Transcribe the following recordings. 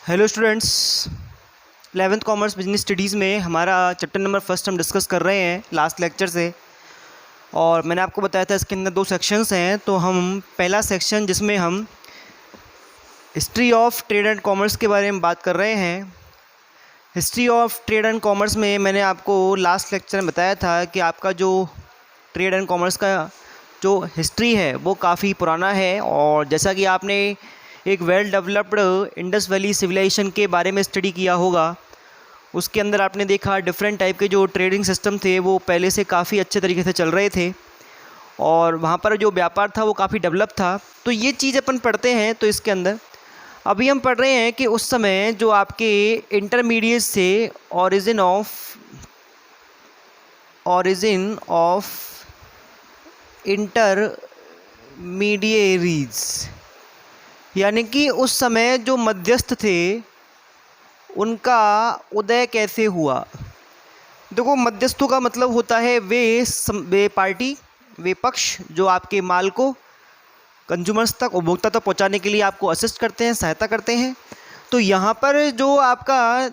Hello students, 11th commerce business studies में हमारा chapter number first हम डिस्कस कर रहे हैं लास्ट लेक्चर से। और मैंने आपको बताया था इसके अंदर 2 सेक्शंस हैं। तो हम पहला सेक्शन जिसमें हम history of trade and commerce के बारे में बात कर रहे हैं। History of trade and commerce में मैंने आपको लास्ट लेक्चर में बताया था कि आपका जो ट्रेड एंड कॉमर्स का जो हिस्ट्री है वो काफ़ी पुराना है। और जैसा कि आपने एक well developed Indus valley civilization के बारे में स्टडी किया होगा, उसके अंदर आपने देखा डिफरेंट टाइप के जो ट्रेडिंग सिस्टम थे वो पहले से काफ़ी अच्छे तरीके से चल रहे थे और वहाँ पर जो व्यापार था वो काफ़ी डेवलप था। तो ये चीज़ अपन पढ़ते हैं। तो इसके अंदर अभी हम पढ़ रहे हैं कि उस समय जो आपके इंटरमीडिएट थे, ओरिजिन ऑफ इंटरमीडिएरीज, यानी कि उस समय जो मध्यस्थ थे उनका उदय कैसे हुआ। देखो, मध्यस्थों का मतलब होता है वे पार्टी, वे पक्ष जो आपके माल को कंज्यूमर्स तक, उपभोक्ता तक पहुंचाने के लिए आपको असिस्ट करते हैं, सहायता करते हैं। तो यहाँ पर जो आपका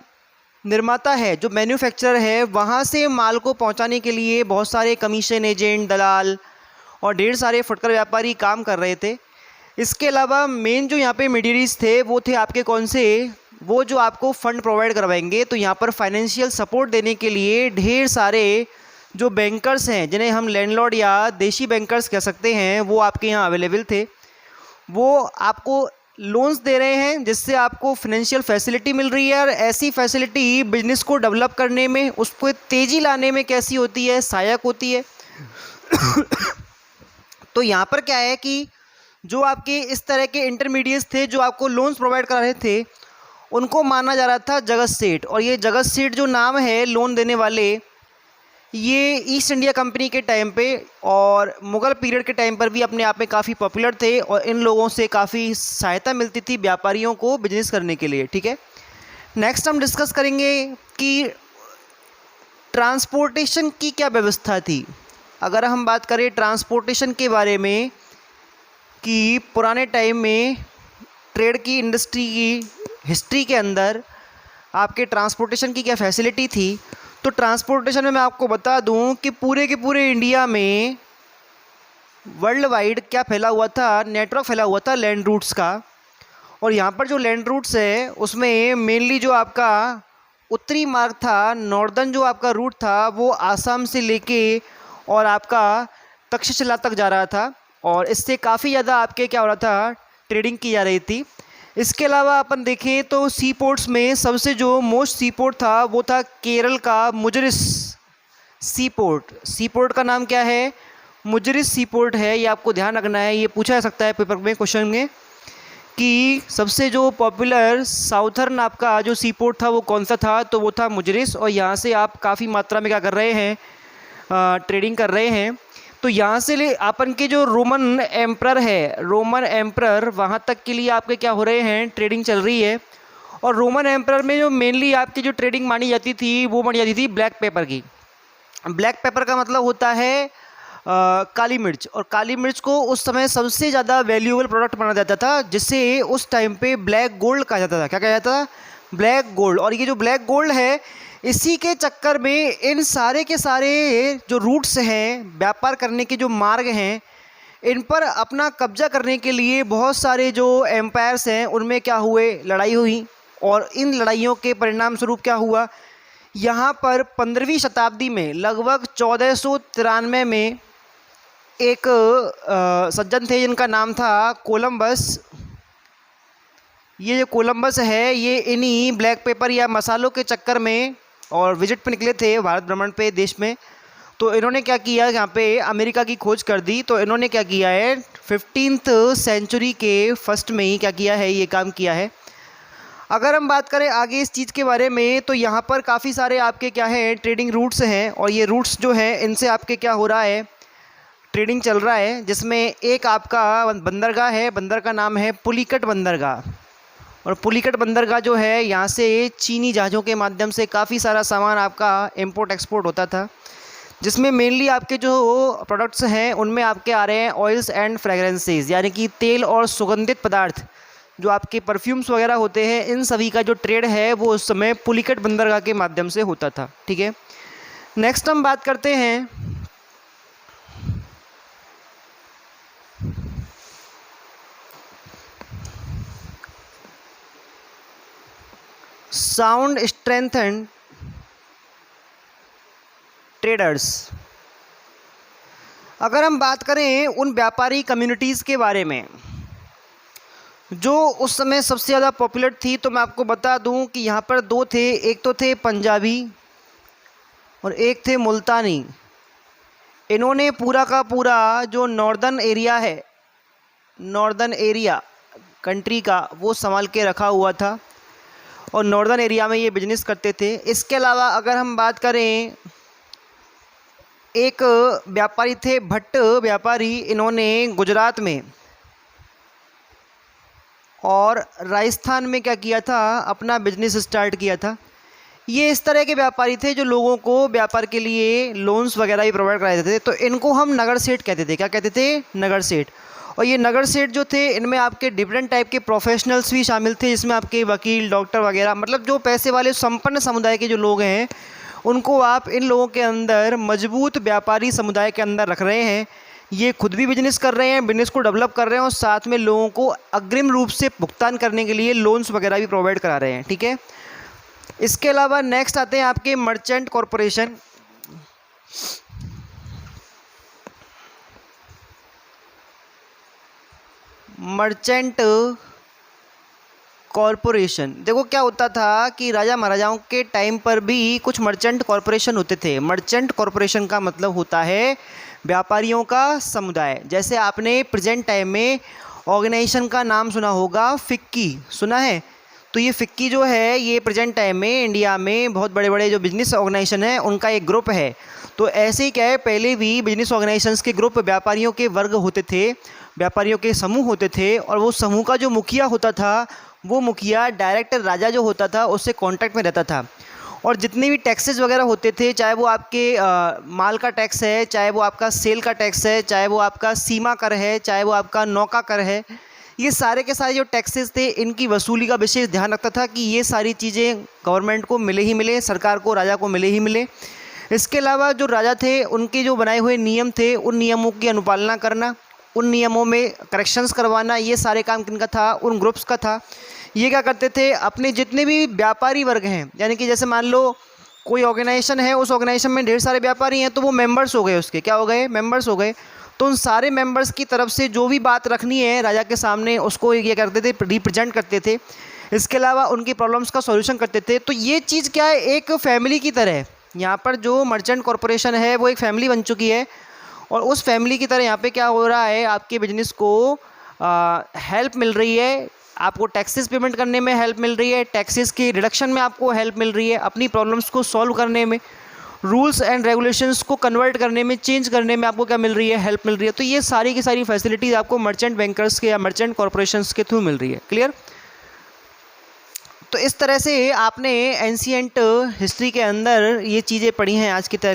निर्माता है, जो मैन्युफैक्चरर है, वहाँ से माल को पहुँचाने के लिए बहुत सारे कमीशन एजेंट, दलाल और ढेर सारे फुटकर व्यापारी काम कर रहे थे। इसके अलावा मेन जो यहाँ पे मीडियरीज थे वो थे आपके कौन से, वो जो आपको फंड प्रोवाइड करवाएंगे। तो यहाँ पर फाइनेंशियल सपोर्ट देने के लिए ढेर सारे जो बैंकर्स हैं, जिन्हें हम लैंडलॉर्ड या देशी बैंकर्स कह सकते हैं, वो आपके यहाँ अवेलेबल थे। वो आपको लोन्स दे रहे हैं जिससे आपको फाइनेंशियल फैसिलिटी मिल रही है। और ऐसी फैसिलिटी बिजनेस को डेवलप करने में, उसको तेज़ी लाने में कैसी होती है, सहायक होती है। तो यहाँ पर क्या है कि जो आपके इस तरह के इंटरमीडिएट्स थे जो आपको लोन्स प्रोवाइड करा रहे थे, उनको माना जा रहा था जगत सेठ। और ये जगत सेठ जो नाम है लोन देने वाले, ये ईस्ट इंडिया कंपनी के टाइम पे और मुग़ल पीरियड के टाइम पर भी अपने आप में काफ़ी पॉपुलर थे और इन लोगों से काफ़ी सहायता मिलती थी व्यापारियों को बिजनेस करने के लिए। ठीक है, नेक्स्ट हम डिस्कस करेंगे कि ट्रांसपोर्टेशन की क्या व्यवस्था थी। अगर हम बात करें ट्रांसपोर्टेशन के बारे में कि पुराने टाइम में ट्रेड की इंडस्ट्री की हिस्ट्री के अंदर आपके ट्रांसपोर्टेशन की क्या फैसिलिटी थी, तो ट्रांसपोर्टेशन में मैं आपको बता दूं कि पूरे के पूरे इंडिया में वर्ल्ड वाइड क्या फैला हुआ था, नेटवर्क फैला हुआ था लैंड रूट्स का। और यहाँ पर जो लैंड रूट्स है उसमें मेनली जो आपका उत्तरी मार्ग था, नॉर्दर्न जो आपका रूट था, वो आसाम से लेके और आपका तक्षशिला तक जा रहा था और इससे काफ़ी ज़्यादा आपके क्या हो रहा था, ट्रेडिंग की जा रही थी। इसके अलावा अपन देखें तो सी पोर्ट्स में सबसे जो मोस्ट सी पोर्ट था वो था केरल का मुजरिस सी पोर्ट। सी पोर्ट का नाम क्या है, मुजरिस सी पोर्ट है। ये आपको ध्यान रखना है, ये पूछा जा सकता है पेपर में, क्वेश्चन में, कि सबसे जो पॉपुलर साउथर्न आपका जो सी पोर्ट था वो कौन सा था, तो वो था मुजरिस। और यहाँ से आप काफ़ी मात्रा में क्या कर रहे हैं, ट्रेडिंग कर रहे हैं। तो यहाँ से ले अपन के जो रोमन एम्परर है, रोमन एम्परर, वहाँ तक के लिए आपके क्या हो रहे हैं, ट्रेडिंग चल रही है। और रोमन एम्परर में जो मेनली आपकी जो ट्रेडिंग मानी जाती थी वो मानी जाती थी ब्लैक पेपर की। ब्लैक पेपर का मतलब होता है काली मिर्च। और काली मिर्च को उस समय सबसे ज़्यादा वैल्यूएबल प्रोडक्ट माना जाता था, जिससे उस टाइम पे ब्लैक गोल्ड कहा जाता था। क्या कहा जाता था, ब्लैक गोल्ड। और ये जो ब्लैक गोल्ड है, इसी के चक्कर में इन सारे के सारे जो रूट्स हैं, व्यापार करने के जो मार्ग हैं, इन पर अपना कब्जा करने के लिए बहुत सारे जो एम्पायर्स हैं उनमें क्या हुए, लड़ाई हुई। और इन लड़ाइयों के परिणाम स्वरूप क्या हुआ, यहाँ पर 15वीं शताब्दी में लगभग 1493 में एक सज्जन थे जिनका नाम था कोलंबस। ये जो कोलंबस है, ये इन्हीं ब्लैक पेपर या मसालों के चक्कर में और विजिट पे निकले थे भारत भ्रमण पे देश में। तो इन्होंने क्या किया, यहाँ पे अमेरिका की खोज कर दी। तो इन्होंने क्या किया है, 15th सेंचुरी के फर्स्ट में ही क्या किया है, ये काम किया है। अगर हम बात करें आगे इस चीज़ के बारे में, तो यहाँ पर काफ़ी सारे आपके क्या है, ट्रेडिंग रूट्स हैं। और ये रूट्स जो हैं इनसे आपके क्या हो रहा है, ट्रेडिंग चल रहा है। जिसमें एक आपका बंदरगाह है, बंदर का नाम है पुलिकट बंदरगाह। और पुलिकट बंदरगाह जो है, यहाँ से चीनी जहाज़ों के माध्यम से काफ़ी सारा सामान आपका इंपोर्ट एक्सपोर्ट होता था, जिसमें मेनली आपके जो प्रोडक्ट्स हैं उनमें आपके आ रहे हैं ऑयल्स एंड फ्रेगरेंसेस, यानी कि तेल और सुगंधित पदार्थ जो आपके परफ्यूम्स वगैरह होते हैं, इन सभी का जो ट्रेड है वो उस समय पुलिकट बंदरगाह के माध्यम से होता था। ठीक है, नेक्स्ट हम बात करते हैं साउंड स्ट्रेंथन ट्रेडर्स। अगर हम बात करें उन व्यापारी कम्युनिटीज़ के बारे में जो उस समय सबसे ज़्यादा पॉपुलर थी, तो मैं आपको बता दूं कि यहाँ पर दो थे, एक तो थे पंजाबी और एक थे मुल्तानी। इन्होंने पूरा का पूरा जो नॉर्दर्न एरिया है, नॉर्दर्न एरिया कंट्री का, वो संभाल के रखा हुआ था और नॉर्दर्न एरिया में ये बिजनेस करते थे। इसके अलावा अगर हम बात करें, एक व्यापारी थे भट्ट व्यापारी, इन्होंने गुजरात में और राजस्थान में क्या किया था, अपना बिजनेस स्टार्ट किया था। ये इस तरह के व्यापारी थे जो लोगों को व्यापार के लिए लोन्स वगैरह भी प्रोवाइड कराते थे। तो इनको हम नगर सेठ कहते थे। क्या कहते थे? नगर सेठ। और ये नगर सेठ जो थे, इनमें आपके डिफरेंट टाइप के प्रोफेशनल्स भी शामिल थे, जिसमें आपके वकील, डॉक्टर वगैरह, मतलब जो पैसे वाले संपन्न समुदाय के जो लोग हैं, उनको आप इन लोगों के अंदर मजबूत व्यापारी समुदाय के अंदर रख रहे हैं। ये खुद भी बिजनेस कर रहे हैं, बिजनेस को डेवलप कर रहे हैं और साथ में लोगों को अग्रिम रूप से भुगतान करने के लिए लोन्स वगैरह भी प्रोवाइड करा रहे हैं। ठीक है, इसके अलावा नेक्स्ट आते हैं आपके मर्चेंट कॉरपोरेशन। मर्चेंट कॉरपोरेशन, देखो क्या होता था कि राजा महाराजाओं के टाइम पर भी कुछ मर्चेंट कॉरपोरेशन होते थे। मर्चेंट कॉरपोरेशन का मतलब होता है व्यापारियों का समुदाय। जैसे आपने प्रेजेंट टाइम में ऑर्गेनाइजेशन का नाम सुना होगा, फिक्की, सुना है? तो ये फिक्की जो है, ये प्रेजेंट टाइम में इंडिया में बहुत बड़े बड़े जो बिजनेस ऑर्गेनाइजेशन है उनका एक ग्रुप है। तो ऐसे ही क्या है, पहले भी बिजनेस ऑर्गेनाइजेशंस के ग्रुप व्यापारियों के वर्ग होते थे, व्यापारियों के समूह होते थे, और वो समूह का जो मुखिया होता था, वो मुखिया डायरेक्ट राजा जो होता था उससे कांटेक्ट में रहता था। और जितने भी टैक्सेस वगैरह होते थे, चाहे वो आपके माल का टैक्स है, चाहे वो आपका सेल का टैक्स है, चाहे वो आपका सीमा कर है, चाहे वो आपका नौका कर है, ये सारे के सारे जो टैक्सेस थे, इनकी वसूली का विशेष ध्यान रखता था कि ये सारी चीज़ें गवर्नमेंट को मिले ही मिले, सरकार को, राजा को मिले ही मिले। इसके अलावा जो राजा थे, उनके जो बनाए हुए नियम थे, उन नियमों की अनुपालना करना, उन नियमों में करेक्शंस करवाना, ये सारे काम किनका था? उन ग्रुप्स का था। ये क्या करते थे, अपने जितने भी व्यापारी वर्ग हैं, यानी कि जैसे मान लो कोई ऑर्गेनाइजेशन है, उस ऑर्गेनाइजेशन में ढेर सारे व्यापारी हैं, तो वो मेंबर्स हो गए, उसके क्या हो गए? मेंबर्स हो गए। तो उन सारे मेंबर्स की तरफ से जो भी बात रखनी है राजा के सामने, उसको ये करते थे, रिप्रेजेंट करते थे। इसके अलावा उनकी प्रॉब्लम्स का सॉल्यूशन करते थे। तो ये चीज़ क्या है, एक फैमिली की तरह है। यहाँ पर जो मर्चेंट कॉरपोरेशन है वो एक फैमिली बन चुकी है, और उस फैमिली की तरह यहाँ पे क्या हो रहा है, आपके बिजनेस को हेल्प मिल रही है, आपको टैक्सेस पेमेंट करने में हेल्प मिल रही है, टैक्सेस की रिडक्शन में आपको हेल्प मिल रही है, अपनी प्रॉब्लम्स को सॉल्व करने में, रूल्स एंड रेगुलेशंस को कन्वर्ट करने में, चेंज करने में आपको क्या मिल रही है? हेल्प मिल रही है। तो ये सारी की सारी फैसिलिटीज़ आपको मर्चेंट बैंकर्स के या मर्चेंट कॉरपोरेशंस के थ्रू मिल रही है। क्लियर? तो इस तरह से आपने एंशिएंट हिस्ट्री के अंदर ये चीज़ें पढ़ी हैं आज की तरह।